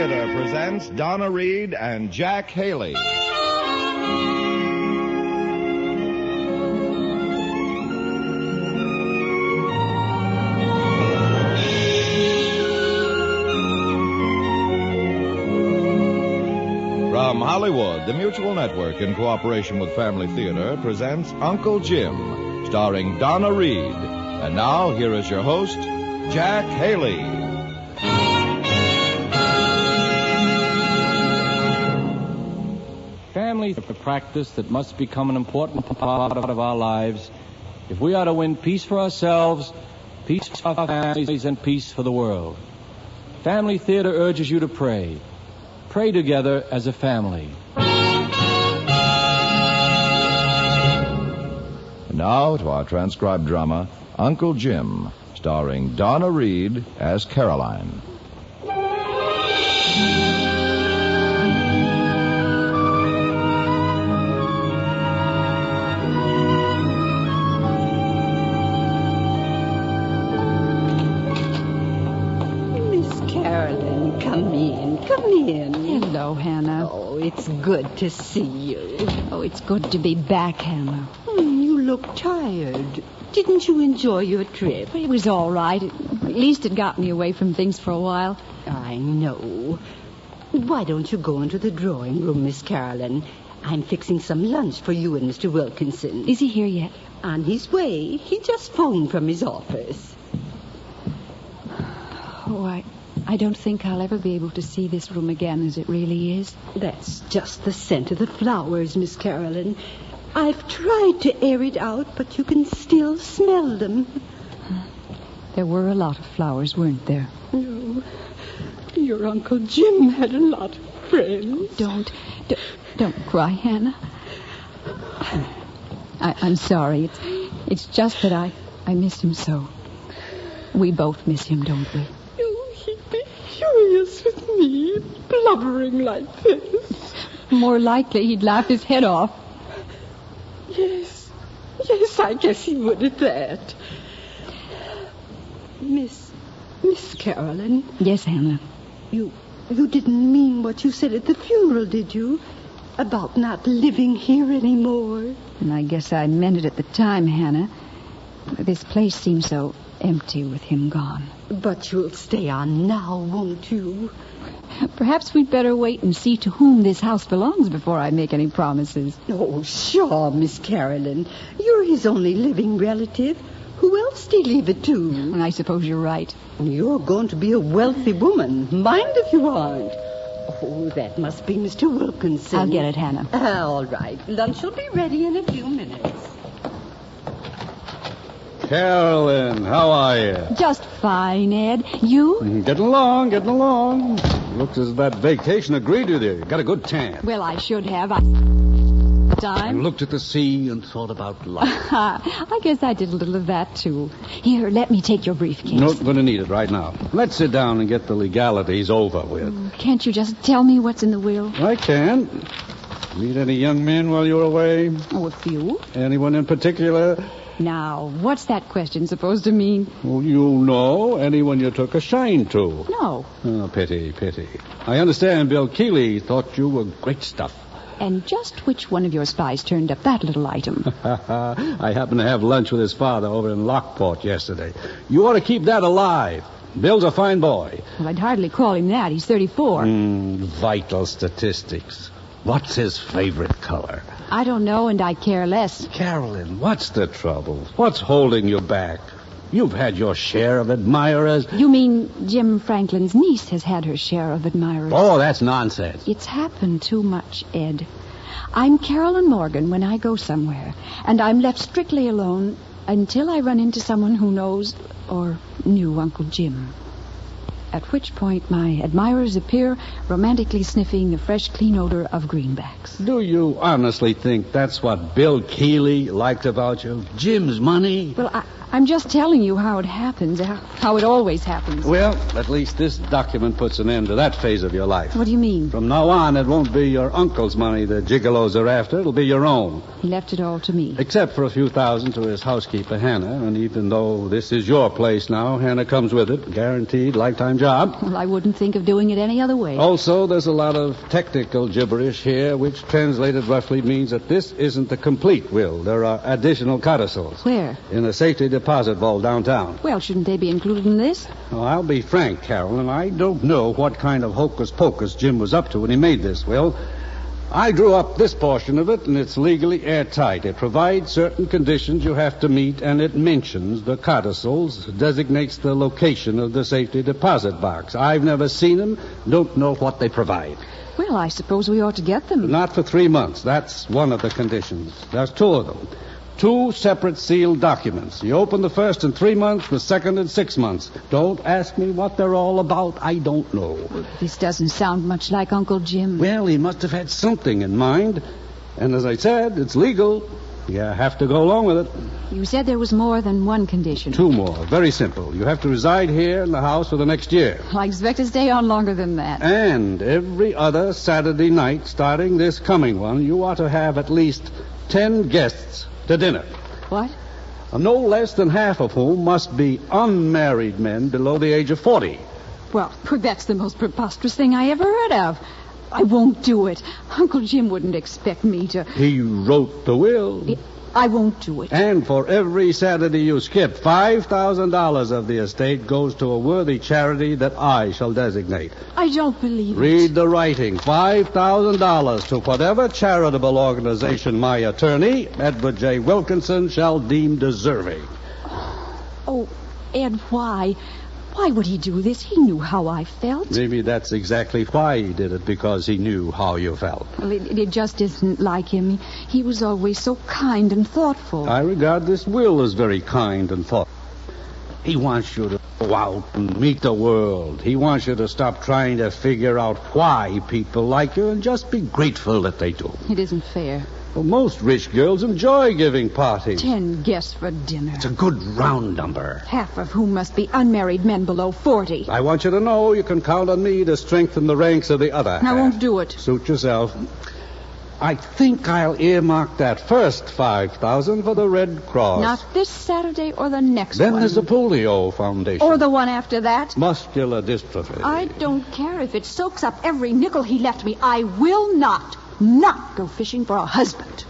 Theater presents Donna Reed and Jack Haley. From Hollywood, the Mutual Network, in cooperation with Family Theater, presents Uncle Jim, starring Donna Reed. And now, here is your host, Jack Haley. Family is a practice that must become an important part of our lives if we are to win peace for ourselves, peace for our families, and peace for the world. Family Theater urges you to pray. Pray together as a family. And now to our transcribed drama, Uncle Jim, starring Donna Reed as Caroline. Come in. Hello, Hannah. Oh, it's good to see you. Oh, it's good to be back, Hannah. You look tired. Didn't you enjoy your trip? It was all right. At least it got me away from things for a while. I know. Why don't you go into the drawing room, Miss Caroline? I'm fixing some lunch for you and Mr. Wilkinson. Is he here yet? On his way. He just phoned from his office. Oh, I don't think I'll ever be able to see this room again as it really is. That's just the scent of the flowers, Miss Caroline. I've tried to air it out, but you can still smell them. There were a lot of flowers, weren't there? No. Your Uncle Jim had a lot of friends. Don't cry, Hannah. I'm sorry. It's just that I miss him so. We both miss him, don't we? He'd be furious with me, blubbering like this. More likely he'd laugh his head off. Yes, I guess he would at that. Miss Caroline. Yes, Hannah. You didn't mean what you said at the funeral, did you? About not living here anymore. And I guess I meant it at the time, Hannah. This place seems so empty with him gone. But you'll stay on now, won't you? Perhaps we'd better wait and see to whom this house belongs before I make any promises. Oh, sure, Miss Caroline. You're his only living relative. Who else did he leave it to? And I suppose you're right. You're going to be a wealthy woman. Mind if you aren't. Oh, that must be Mr. Wilkinson. I'll get it, Hannah. All right. Lunch will be ready in a few minutes. Carolyn, how are you? Just fine, Ed. You? Getting along. Looks as if that vacation agreed with you. You got a good tan. Well, I should have. I Time. looked at the sea and thought about life. I guess I did a little of that, too. Here, let me take your briefcase. Not going to need it right now. Let's sit down and get the legalities over with. Can't you just tell me what's in the will? I can. Meet any young men while you're away? Oh, a few. Anyone in particular? Now, what's that question supposed to mean? Well, you know, anyone you took a shine to. No. Oh, pity. I understand Bill Keeley thought you were great stuff. And just which one of your spies turned up that little item? I happened to have lunch with his father over in Lockport yesterday. You ought to keep that alive. Bill's a fine boy. Well, I'd hardly call him that. He's 34. Vital statistics. What's his favorite color? I don't know, and I care less. Carolyn, what's the trouble? What's holding you back? You've had your share of admirers. You mean Jim Franklin's niece has had her share of admirers? Oh, that's nonsense. It's happened too much, Ed. I'm Carolyn Morgan when I go somewhere, and I'm left strictly alone until I run into someone who knows or knew Uncle Jim. At which point my admirers appear romantically sniffing the fresh, clean odor of greenbacks. Do you honestly think that's what Bill Keeley liked about you? Jim's money? Well, I'm just telling you how it happens, how it always happens. Well, at least this document puts an end to that phase of your life. What do you mean? From now on, it won't be your uncle's money the gigolos are after. It'll be your own. He left it all to me. Except for a few thousand to his housekeeper, Hannah. And even though this is your place now, Hannah comes with it. Guaranteed lifetime job. Well, I wouldn't think of doing it any other way. Also, there's a lot of technical gibberish here, which translated roughly means that this isn't the complete will. There are additional codicils. Where? In a safety deposit vault downtown. Well, shouldn't they be included in this? Well, I'll be frank, Carol, and I don't know what kind of hocus-pocus Jim was up to when he made this will. I drew up this portion of it, and it's legally airtight. It provides certain conditions you have to meet, and it mentions the codicils, designates the location of the safety deposit box. I've never seen them, don't know what they provide. Well, I suppose we ought to get them. Not for 3 months. That's one of the conditions. There's 2 of them. 2 separate sealed documents. You open the first in 3 months, the second in 6 months. Don't ask me what they're all about. I don't know. This doesn't sound much like Uncle Jim. Well, he must have had something in mind. And as I said, it's legal. You have to go along with it. You said there was more than one condition. 2 more. Very simple. You have to reside here in the house for the next year. I expect to stay on longer than that. And every other Saturday night, starting this coming one, you ought to have at least 10 guests to dinner. What? No less than half of whom must be unmarried men below the age of 40. Well, that's the most preposterous thing I ever heard of. I won't do it. Uncle Jim wouldn't expect me to. He wrote the will. I won't do it. And for every Saturday you skip, $5,000 of the estate goes to a worthy charity that I shall designate. I don't believe it. Read the writing. $5,000 to whatever charitable organization my attorney, Edward J. Wilkinson, shall deem deserving. Oh, Ed, why? Why would he do this? He knew how I felt. Maybe that's exactly why he did it, because he knew how you felt. Well, it just isn't like him. He was always so kind and thoughtful. I regard this will as very kind and thoughtful. He wants you to go out and meet the world. He wants you to stop trying to figure out why people like you and just be grateful that they do. It isn't fair. Well, most rich girls enjoy giving parties. 10 guests for dinner. It's a good round number. Half of whom must be unmarried men below 40. I want you to know you can count on me to strengthen the ranks of the other I half. won't do it. Suit yourself. I think I'll earmark that first $5,000 for the Red Cross. Not this Saturday or the next Then one. there's the Polio Foundation. Or the one after that. Muscular dystrophy. I don't care if it soaks up every nickel he left me. I will not go fishing for a husband.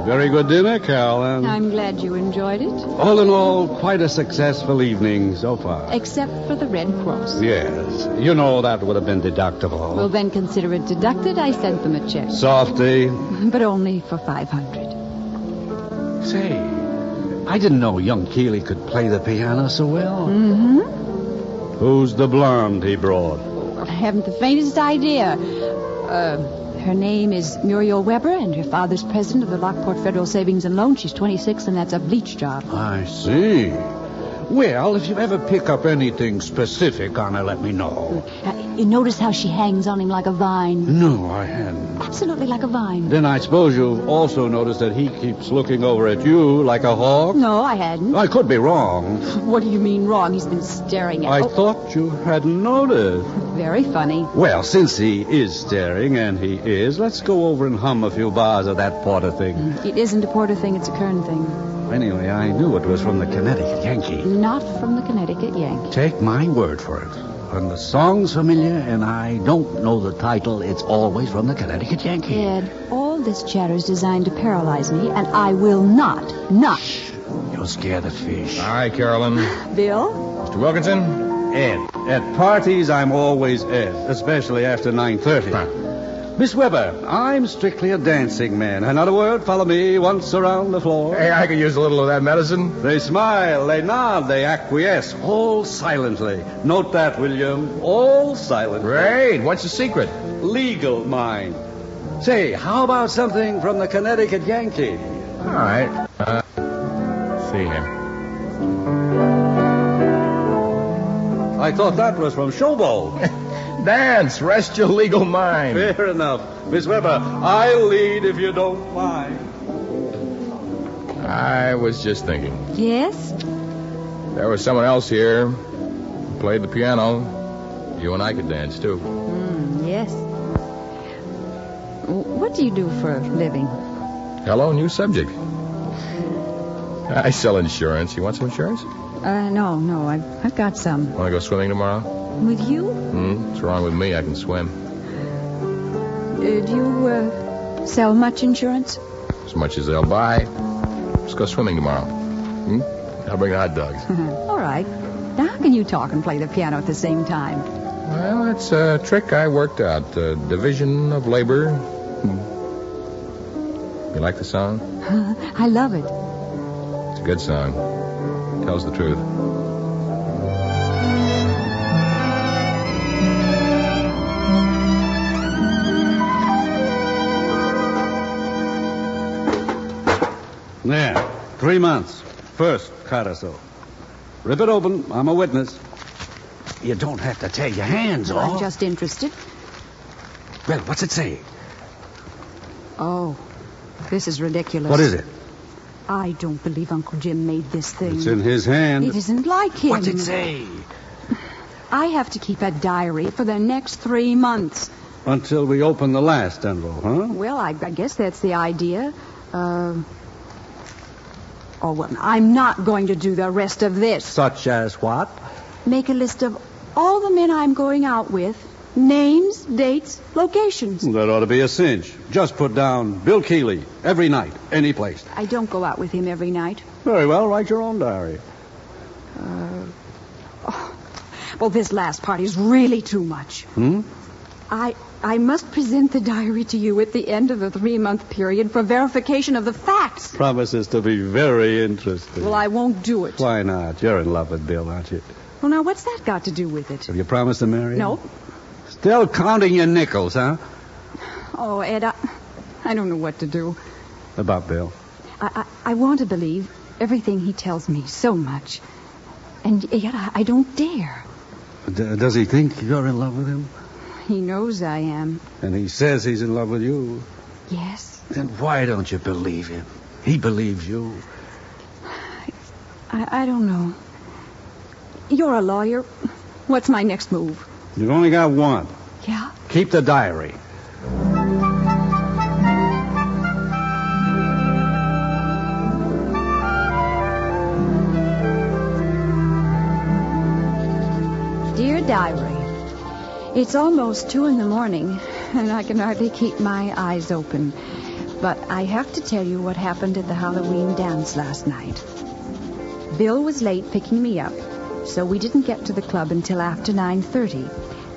Very good dinner, Carolyn. I'm glad you enjoyed it. All in all, quite a successful evening so far. Except for the Red Cross. Yes. You know that would have been deductible. Well, then consider it deducted. I sent them a check. Softy. But only for $500. Say, I didn't know young Keeley could play the piano so well. Mm-hmm. Who's the blonde he brought? I haven't the faintest idea. Her name is Muriel Weber, and her father's president of the Lockport Federal Savings and Loan. She's 26, and that's a bleach job. I see. Well, if you ever pick up anything specific on her, let me know. You notice how she hangs on him like a vine? No, I hadn't. Absolutely like a vine. Then I suppose you've also noticed that he keeps looking over at you like a hawk? No, I hadn't. I could be wrong. What do you mean wrong? He's been staring at... I thought you hadn't noticed. Very funny. Well, since he is staring, and he is, let's go over and hum a few bars of that Porter thing. It isn't a Porter thing, it's a Kern thing. Anyway, I knew it was from the Connecticut Yankee. Not from the Connecticut Yankee. Take my word for it. When the song's familiar and I don't know the title, it's always from the Connecticut Yankee. Ed, all this chatter is designed to paralyze me, and I will not. Shh. You'll scare the fish. Hi, Carolyn. Bill? Mr. Wilkinson? Ed. At parties, I'm always Ed, especially after 9:30. Huh. Miss Weber, I'm strictly a dancing man. Another word, follow me once around the floor. Hey, I could use a little of that medicine. They smile, they nod, they acquiesce, all silently. Note that, William, all silently. Great. What's the secret? Legal mind. Say, how about something from the Connecticut Yankee? All right. Let's see here. I thought that was from Showboat. Dance. Rest your legal mind. Fair enough. Miss Weber, I'll lead if you don't mind. I was just thinking. Yes? There was someone else here who played the piano. You and I could dance, too. Yes. What do you do for a living? Hello, new subject. I sell insurance. You want some insurance? No. I've got some. Want to go swimming tomorrow? With you? What's wrong with me? I can swim. Do you sell much insurance? As much as they'll buy. Let's go swimming tomorrow. I'll bring the hot dogs. All right. Now, how can you talk and play the piano at the same time? Well, it's a trick I worked out. Division of labor. You like the song? I love it. It's a good song. Tells the truth. There. 3 months. First codicil. Rip it open. I'm a witness. You don't have to tear your hands off. I'm just interested. Well, what's it say? Oh, this is ridiculous. What is it? I don't believe Uncle Jim made this thing. It's in his hand. It isn't like him. What's it say? I have to keep a diary for the next 3 months. Until we open the last envelope, huh? Well, I guess that's the idea. Oh, well, I'm not going to do the rest of this. Such as what? Make a list of all the men I'm going out with. Names, dates, locations. That ought to be a cinch. Just put down Bill Keeley every night, any place. I don't go out with him every night. Very well, write your own diary. Well, this last part is really too much. I must present the diary to you at the end of the 3-month period for verification of the facts. Promises to be very interesting. Well, I won't do it. Why not? You're in love with Bill, aren't you? Well, now, what's that got to do with it? Have you promised to marry him? No. Still counting your nickels, huh? Oh, Ed, I don't know what to do. About Bill? I want to believe everything he tells me so much. And yet I don't dare. Does he think you're in love with him? He knows I am. And he says he's in love with you. Yes. Then why don't you believe him? He believes you. I don't know. You're a lawyer. What's my next move? You've only got one. Yeah? Keep the diary. Dear Diary, it's almost 2 a.m, and I can hardly keep my eyes open. But I have to tell you what happened at the Halloween dance last night. Bill was late picking me up, so we didn't get to the club until after 9:30.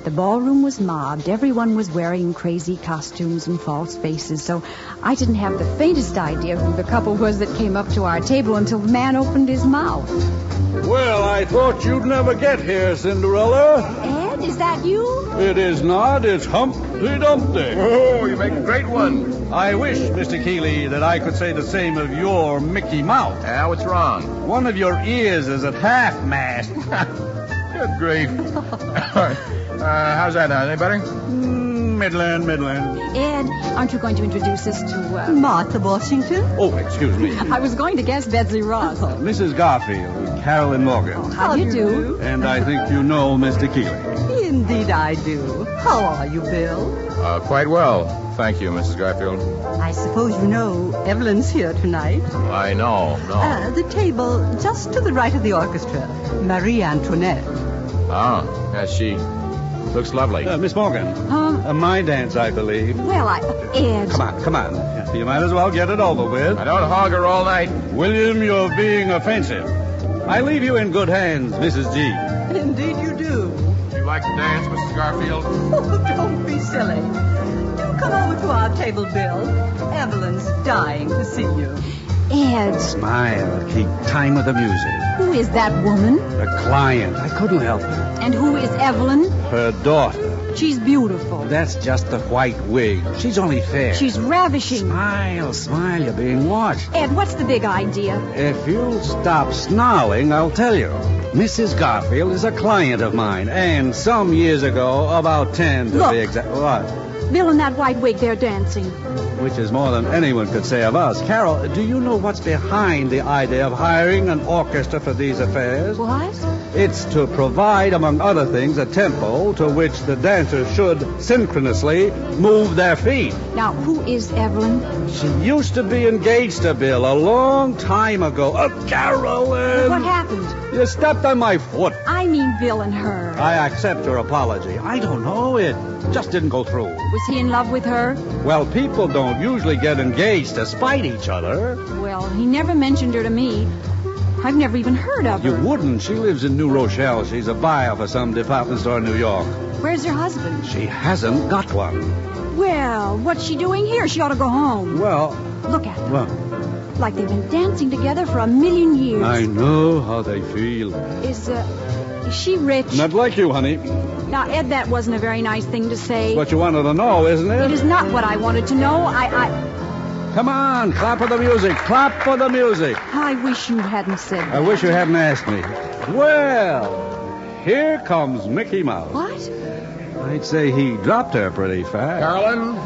The ballroom was mobbed. Everyone was wearing crazy costumes and false faces, so I didn't have the faintest idea who the couple was that came up to our table until the man opened his mouth. Well, I thought you'd never get here, Cinderella. Ed, is that you? It is not. It's Humpty Dumpty. Oh, you make a great one. I wish, Mr. Keeley, that I could say the same of your Mickey Mouse. What's wrong? One of your ears is at half-mast. Good grief. How's that now? Any better? Midland. Ed, aren't you going to introduce us to, Martha Washington? Oh, excuse me. I was going to guess Betsy Ross. Mrs. Garfield, Carolyn Morgan. How do you do? And I think you know Mr. Keeley. Indeed I do. How are you, Bill? Quite well. Thank you, Mrs. Garfield. I suppose you know Evelyn's here tonight. I know. No. The table just to the right of the orchestra. Marie Antoinette. Oh, yes, she looks lovely. Miss Morgan. My dance, I believe. Well, Ed. Come on. You might as well get it over with. I don't hog her all night. William, you're being offensive. I leave you in good hands, Mrs. G. Indeed you do. You like to dance, Mrs. Garfield? Oh, don't be silly. Do come over to our table, Bill. Evelyn's dying to see you. Ed. Smile. Keep time with the music. Who is that woman? A client. I couldn't help it. And who is Evelyn? Her daughter. She's beautiful. That's just the white wig. She's only fair. She's ravishing. Smile. You're being watched. Ed, what's the big idea? If you'll stop snarling, I'll tell you. Mrs. Garfield is a client of mine, and some years ago, about 10 to Look. be exact. What? Bill in that white wig, they're dancing. Which is more than anyone could say of us. Carol, do you know what's behind the idea of hiring an orchestra for these affairs? What? It's to provide, among other things, a tempo to which the dancers should synchronously move their feet. Now, who is Evelyn? She used to be engaged to Bill a long time ago. Carolyn! What happened? You stepped on my foot. I mean Bill and her. I accept your apology. I don't know. It just didn't go through. Was he in love with her? Well, people don't usually get engaged to spite each other. Well, he never mentioned her to me. I've never even heard of You her. wouldn't. She lives in New Rochelle. She's a buyer for some department store in New York. Where's her husband? She hasn't got one. Well, what's she doing here? She ought to go home. Well, Look at them. well, Like they've been dancing together for a million years. I know how they feel. Is she rich? Not like you, honey. Now, Ed, that wasn't a very nice thing to say. What you wanted to know, isn't it? It is not what I wanted to know. Come on, clap for the music. Clap for the music. I wish you hadn't said that. I wish you hadn't asked me. Well, here comes Mickey Mouse. What? I'd say he dropped her pretty fast. Carolyn?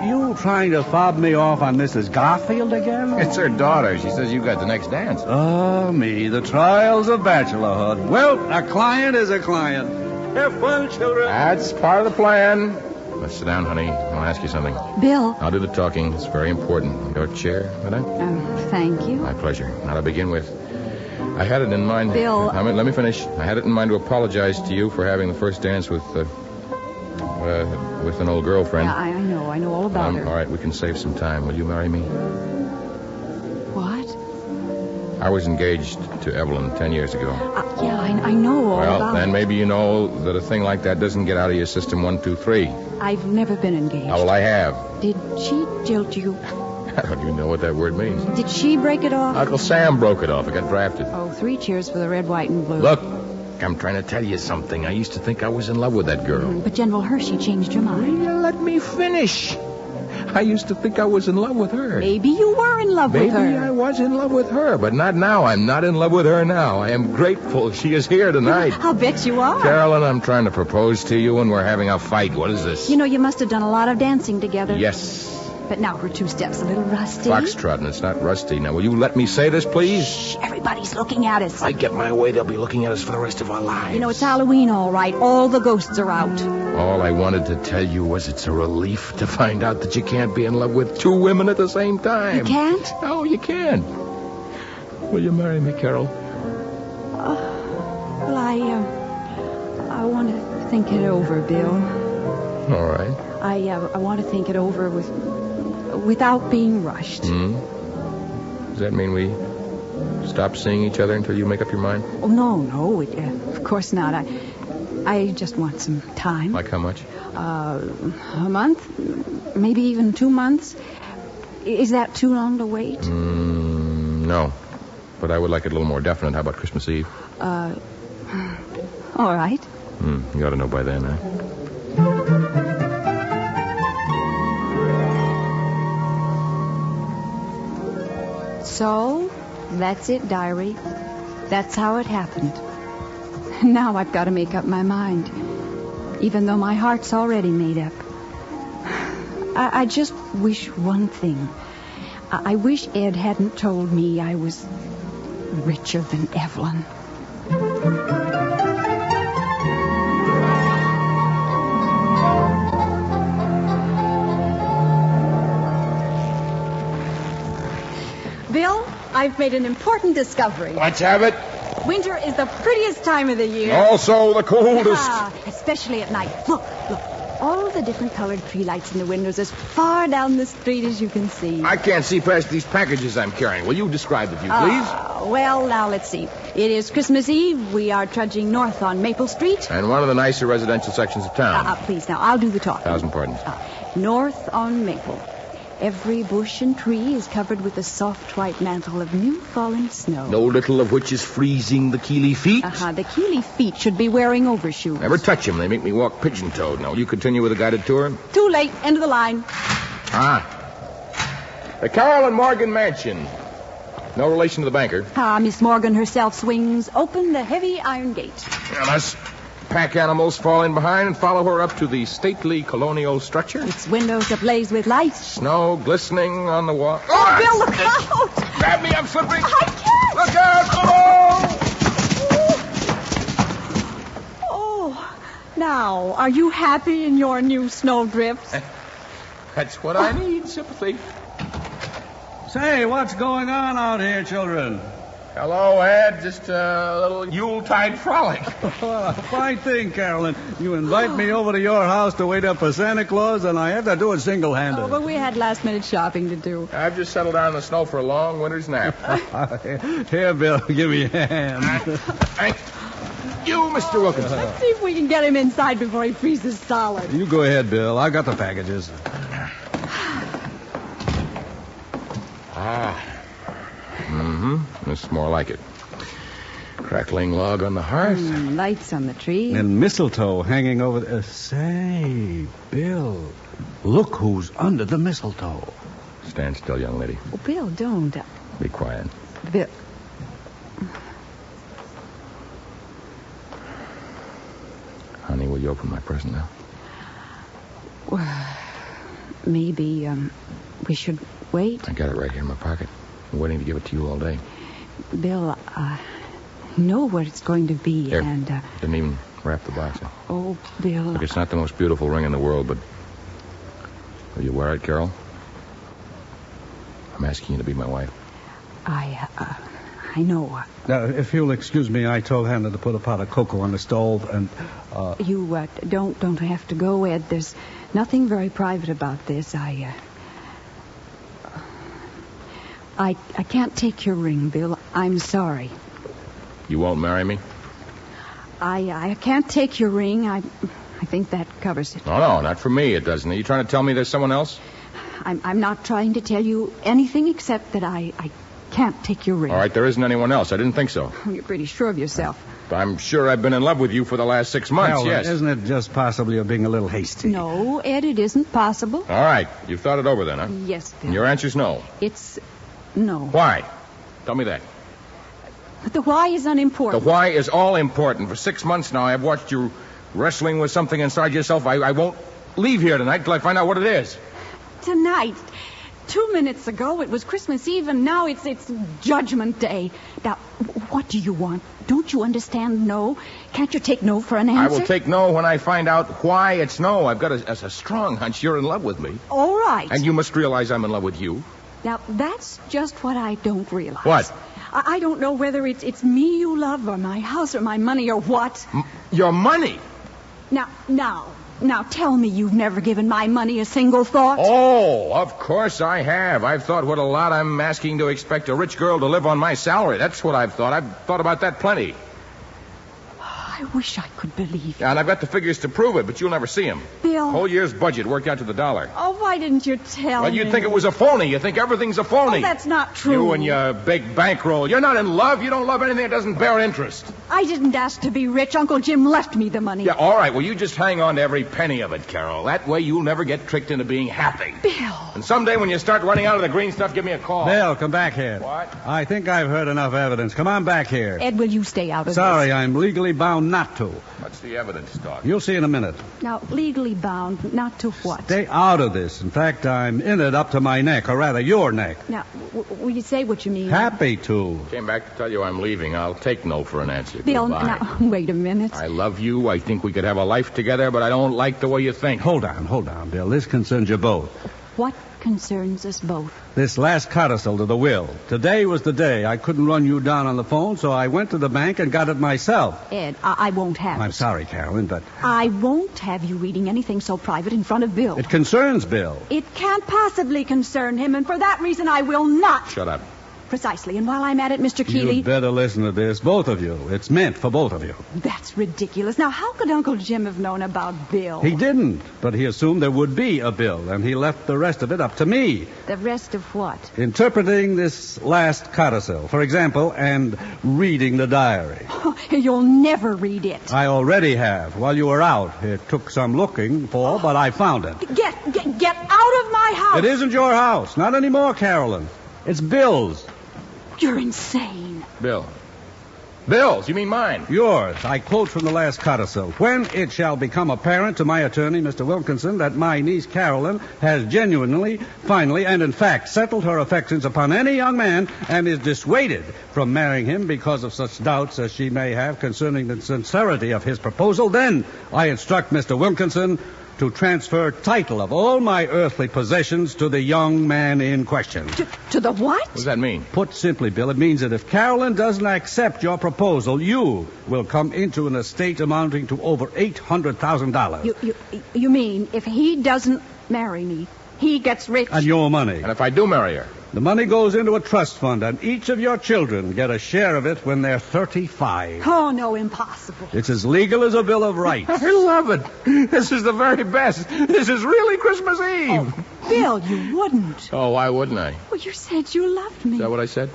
You trying to fob me off on Mrs. Garfield again? It's her daughter. She says you got the next dance. Oh, me, the trials of bachelorhood. Well, a client is a client. Have fun, children. That's part of the plan. Let's sit down, honey. I'll ask you something. Bill. I'll do the talking. It's very important. Your chair, madam? Thank you. My pleasure. Now, to begin with, I had it in mind... Bill. Let me finish. I had it in mind to apologize to you for having the first dance with an old girlfriend. Yeah, I know all about her. All right, we can save some time. Will you marry me? What? I was engaged to Evelyn 10 years ago. Yeah, I know all about Well, then it. maybe you know that a thing like that doesn't get out of your system 1, 2, 3. I've never been engaged. Oh, well, I have. Did she jilt you? I don't even know what that word means. Did she break it off? Uncle Sam broke it off. I got drafted. Oh, 3 cheers for the red, white, and blue. Look, I'm trying to tell you something. I used to think I was in love with that girl. But General Hershey changed your mind. Will you let me finish? I used to think I was in love with her. Maybe you were in love with her. Maybe I was in love with her, but not now. I'm not in love with her now. I am grateful she is here tonight. I'll bet you are. Carolyn, I'm trying to propose to you, and we're having a fight. What is this? You know, you must have done a lot of dancing together. Yes. But now we're 2 steps a little rusty. Foxtrot, and it's not rusty. Now, will you let me say this, please? Shh, everybody's looking at us. If I get my way, they'll be looking at us for the rest of our lives. You know, it's Halloween, all right. All the ghosts are out. All I wanted to tell you was it's a relief to find out that you can't be in love with 2 women at the same time. You can't? No, you can. Will you marry me, Carol? Well, I want to think it over, Bill. All right. I want to think it over without being rushed. Does that mean we stop seeing each other until you make up your mind? Oh, no, of course not. I just want some time. Like how much? A month, maybe even 2 months. Is that too long to wait? No. But I would like it a little more definite. How about Christmas Eve? All right. You ought to know by then, huh? So, that's it, diary. That's how it happened. Now I've got to make up my mind, even though my heart's already made up. I just wish one thing. I wish Ed hadn't told me I was richer than Evelyn. Bill, I've made an important discovery. Let's have it. Winter is the prettiest time of the year. Also the coldest. Especially at night. Look. All the different colored tree lights in the windows as far down the street as you can see. I can't see past these packages I'm carrying. Will you describe the view, please? Well, now let's see. It is Christmas Eve. We are trudging north on Maple Street. And one of the nicer residential sections of town. Please, now, I'll do the talking. 1,000 pardons. North on Maple. Every bush and tree is covered with a soft white mantle of new fallen snow. No little of which is freezing the Keeley feet. The Keeley feet should be wearing overshoes. Never touch them. They make me walk pigeon-toed. Now, will you continue with the guided tour? Too late. End of the line. The Carol and Morgan Mansion. No relation to the banker. Miss Morgan herself swings open the heavy iron gate. And us pack animals fall in behind and follow her up to the stately colonial structure. Its windows ablaze with lights. Snow glistening on the wall. Oh, Bill, look out! Grab me, I'm slippery. I can't! Look out! Oh! Now, are you happy in your new snowdrifts? That's what I need, sympathy. Say, what's going on out here, children? Hello, Ed. Just a little Yuletide frolic. Fine thing, Carolyn. You invite me over to your house to wait up for Santa Claus, and I have to do it single-handed. Oh, but we had last-minute shopping to do. I've just settled down in the snow for a long winter's nap. Here, Bill, give me a hand. Thank you, Mr. Wilkinson. Let's see if we can get him inside before he freezes solid. You go ahead, Bill. I got the packages. It's more like it. Crackling log on the hearth. Lights on the tree. And mistletoe hanging over the... say, Bill, look who's under the mistletoe. Stand still, young lady. Oh, Bill, don't. Be quiet. Bill. Honey, will you open my present now? Well, maybe we should wait. I got it right here in my pocket. I'm waiting to give it to you all day. Bill, I know what it's going to be, Here. and... Didn't even wrap the box in. Oh, Bill... Look, it's not the most beautiful ring in the world, but... Will you wear it, Carol? I'm asking you to be my wife. I know. Now, if you'll excuse me, I told Hannah to put a pot of cocoa on the stove, and... You don't have to go, Ed. There's nothing very private about this. I can't take your ring, Bill. I'm sorry. You won't marry me? I can't take your ring. I think that covers it. No, not for me, it doesn't. Are you trying to tell me there's someone else? I'm not trying to tell you anything except that I can't take your ring. All right, there isn't anyone else. I didn't think so. You're pretty sure of yourself. I'm sure I've been in love with you for the last 6 months, Carolyn, yes. isn't it just possibly you're being a little hasty? No, Ed, it isn't possible. All right, you've thought it over then, huh? Yes, Bill. And your answer's no. It's no. Why? Tell me that. But the why is unimportant. The why is all important. For 6 months now, I've watched you wrestling with something inside yourself. I won't leave here tonight till I find out what it is. Tonight. 2 minutes ago, it was Christmas Eve, and now it's Judgment Day. Now, what do you want? Don't you understand no? Can't you take no for an answer? I will take no when I find out why it's no. I've got a strong hunch you're in love with me. All right. And you must realize I'm in love with you. Now, that's just what I don't realize. What? I don't know whether it's me you love or my house or my money or what. Your money? Now, tell me you've never given my money a single thought. Oh, of course I have. I've thought what a lot I'm asking to expect a rich girl to live on my salary. That's what I've thought. I've thought about that plenty. I wish I could believe you. And I've got the figures to prove it, but you'll never see them. Bill. Whole year's budget worked out to the dollar. Oh, why didn't you tell me? Well, you'd think it was a phony. You think everything's a phony. Oh, that's not true. You and your big bankroll. You're not in love. You don't love anything that doesn't bear interest. I didn't ask to be rich. Uncle Jim left me the money. Yeah, all right. Well, you just hang on to every penny of it, Carol. That way you'll never get tricked into being happy. Bill. And someday when you start running out of the green stuff, give me a call. Bill, come back here. What? I think I've heard enough evidence. Come on back here. Ed, will you stay out of Sorry, this? I'm legally bound not to. What's the evidence, Doc? You'll see in a minute. Now, legally bound, not to what? Stay out of this. In fact, I'm in it up to my neck, or rather, your neck. Now, will you say what you mean? Happy to. Came back to tell you I'm leaving. I'll take no for an answer. Bill, Goodbye. now, wait a minute. I love you. I think we could have a life together, but I don't like the way you think. Hold on, Bill. This concerns you both. What concerns us both? This last codicil to the will. Today was the day. I couldn't run you down on the phone, so I went to the bank and got it myself. Ed, I won't have I'm it. sorry, Carolyn, but... I won't have you reading anything so private in front of Bill. It concerns Bill. It can't possibly concern him, and for that reason I will not. Shut up. Precisely. And while I'm at it, Mr. Keeley... You'd better listen to this, both of you. It's meant for both of you. That's ridiculous. Now, how could Uncle Jim have known about Bill? He didn't, but he assumed there would be a bill, and he left the rest of it up to me. The rest of what? Interpreting this last codicil, for example, and reading the diary. You'll never read it. I already have. While you were out, it took some looking for, but I found it. Get out of my house! It isn't your house. Not anymore, Carolyn. It's Bill's. You're insane. Bill. Bill's, you mean mine? Yours. I quote from the last codicil. When it shall become apparent to my attorney, Mr. Wilkinson, that my niece Carolyn has genuinely, finally, and in fact settled her affections upon any young man and is dissuaded from marrying him because of such doubts as she may have concerning the sincerity of his proposal, then I instruct Mr. Wilkinson to transfer title of all my earthly possessions to the young man in question. To the what? What does that mean? Put simply, Bill, it means that if Carolyn doesn't accept your proposal, you will come into an estate amounting to over $800,000. You mean if he doesn't marry me, he gets rich? And your money. And if I do marry her? The money goes into a trust fund, and each of your children get a share of it when they're 35. Oh, no, impossible. It's as legal as a Bill of Rights. I love it. This is the very best. This is really Christmas Eve. Oh, Bill, you wouldn't. Oh, why wouldn't I? Well, you said you loved me. Is that what I said?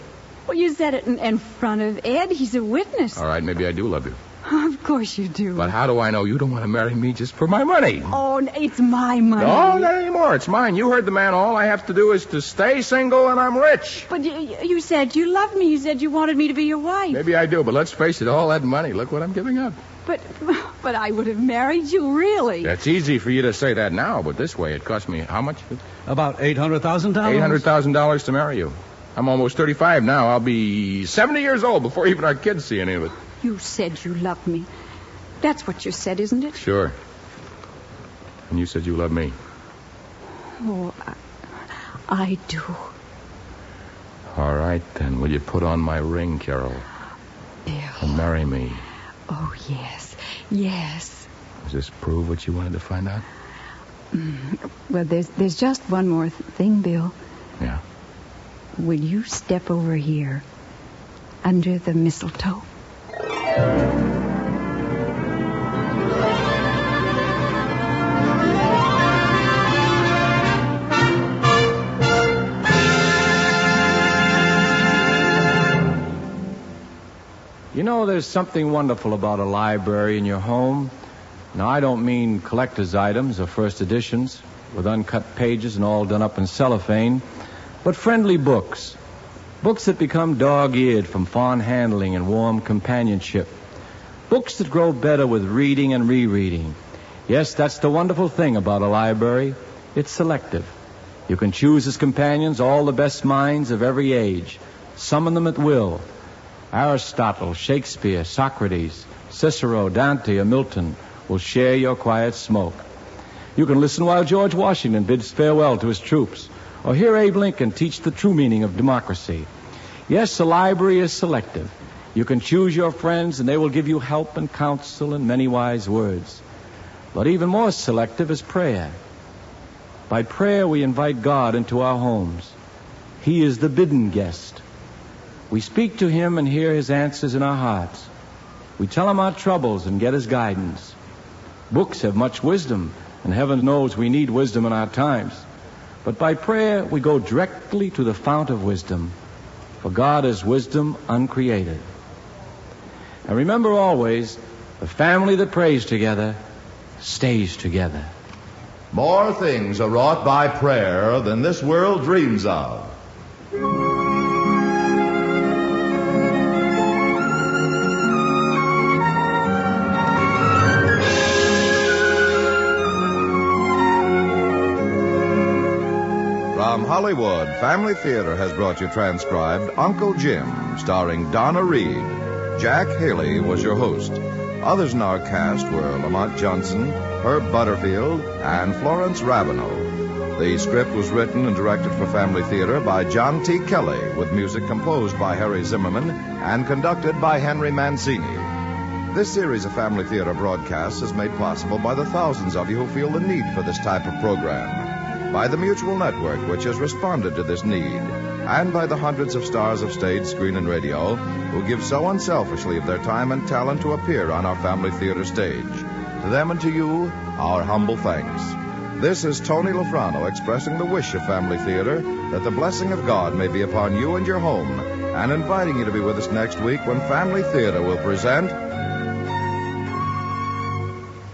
Well, you said it in front of Ed. He's a witness. All right, maybe I do love you. Of course you do. But how do I know you don't want to marry me just for my money? Oh, it's my money. No, not anymore. It's mine. You heard the man. All I have to do is to stay single and I'm rich. But you said you loved me. You said you wanted me to be your wife. Maybe I do, but let's face it, all that money, look what I'm giving up. But I would have married you, really. It's easy for you to say that now, but this way it cost me how much? About $800,000? $800,000 to marry you. I'm almost 35 now. I'll be 70 years old before even our kids see any of it. You said you loved me. That's what you said, isn't it? Sure. And you said you loved me. Oh, I do. All right, then. Will you put on my ring, Carol? Bill. And marry me? Oh, yes. Yes. Does this prove what you wanted to find out? Well, there's just one more thing, Bill. Yeah. Will you step over here under the mistletoe? You know, there's something wonderful about a library in your home. Now, I don't mean collector's items or first editions with uncut pages and all done up in cellophane, but friendly books. Books that become dog-eared from fond handling and warm companionship. Books that grow better with reading and rereading. Yes, that's the wonderful thing about a library. It's selective. You can choose as companions all the best minds of every age. Summon them at will. Aristotle, Shakespeare, Socrates, Cicero, Dante, or Milton will share your quiet smoke. You can listen while George Washington bids farewell to his troops, or hear Abe Lincoln teach the true meaning of democracy. Yes, the library is selective. You can choose your friends, and they will give you help and counsel and many wise words. But even more selective is prayer. By prayer, we invite God into our homes. He is the bidden guest. We speak to him and hear his answers in our hearts. We tell him our troubles and get his guidance. Books have much wisdom, and heaven knows we need wisdom in our times. But by prayer, we go directly to the fount of wisdom, for God is wisdom uncreated. And remember always, the family that prays together stays together. More things are wrought by prayer than this world dreams of. From Hollywood, Family Theater has brought you transcribed Uncle Jim, starring Donna Reed. Jack Haley was your host. Others in our cast were Lamont Johnson, Herb Butterfield, and Florence Ravenel. The script was written and directed for Family Theater by John T. Kelly, with music composed by Harry Zimmerman and conducted by Henry Mancini. This series of Family Theater broadcasts is made possible by the thousands of you who feel the need for this type of program, by the Mutual Network, which has responded to this need, and by the hundreds of stars of stage, screen, and radio who give so unselfishly of their time and talent to appear on our Family Theater stage. To them and to you, our humble thanks. This is Tony Lofrano expressing the wish of Family Theater that the blessing of God may be upon you and your home, and inviting you to be with us next week when Family Theater will present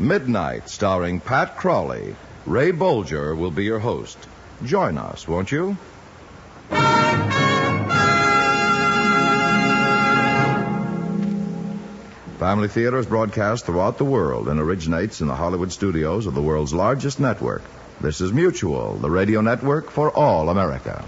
Midnight, starring Pat Crawley. Ray Bolger will be your host. Join us, won't you? Family Theater is broadcast throughout the world and originates in the Hollywood studios of the world's largest network. This is Mutual, the radio network for all America.